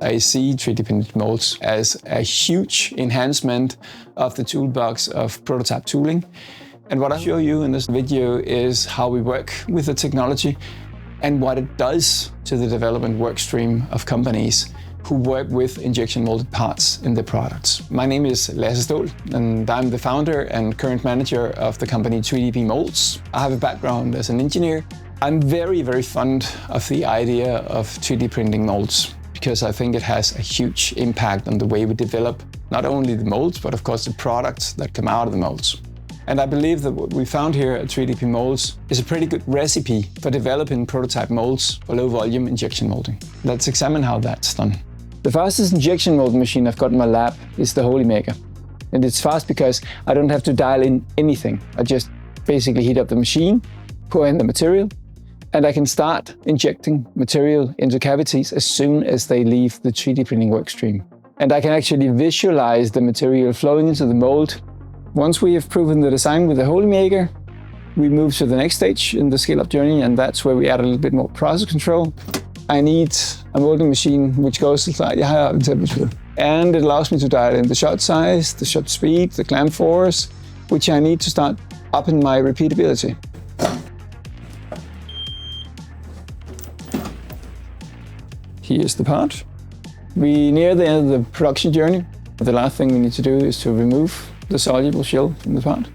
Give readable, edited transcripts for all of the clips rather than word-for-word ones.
I see 3D printed molds as a huge enhancement of the toolbox of prototype tooling. And what I'll show you in this video is how we work with the technology and what it does to the development workstream of companies who work with injection molded parts in their products. My name is Raise3D, and I'm the founder and current manager of the company 3DPMolds. I have a background as an engineer. I'm very, very fond of the idea of 3D printing molds because I think it has a huge impact on the way we develop not only the molds, but of course the products that come out of the molds. And I believe that what we found here at 3DPMolds is a pretty good recipe for developing prototype molds for low volume injection molding. Let's examine how that's done. The fastest injection molding machine I've got in my lab is the Holy Maker. And it's fast because I don't have to dial in anything. I just basically heat up the machine, pour in the material, and I can start injecting material into cavities as soon as they leave the 3D printing workstream. And I can actually visualize the material flowing into the mold. Once we have proven the design with the Holy Maker, we move to the next stage in the scale-up journey, and that's where we add a little bit more process control. I need a molding machine which goes slightly higher up in temperature. And it allows me to dial in the shot size, the shot speed, the clamp force, which I need to start upping my repeatability. Here's the part. We near the end of the production journey. The last thing we need to do is to remove the soluble shell from the part.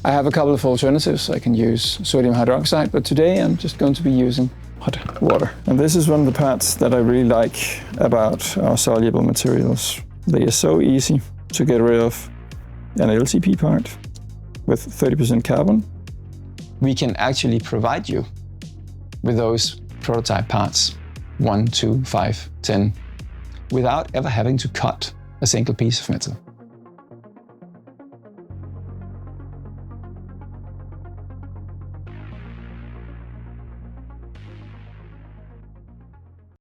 I have a couple of alternatives. I can use sodium hydroxide, but today I'm just going to be using hot water. And this is one of the parts that I really like about our soluble materials. They are so easy to get rid of. An LCP part with 30% carbon. We can actually provide you with those prototype parts, 1, 2, 5, 10, without ever having to cut a single piece of metal.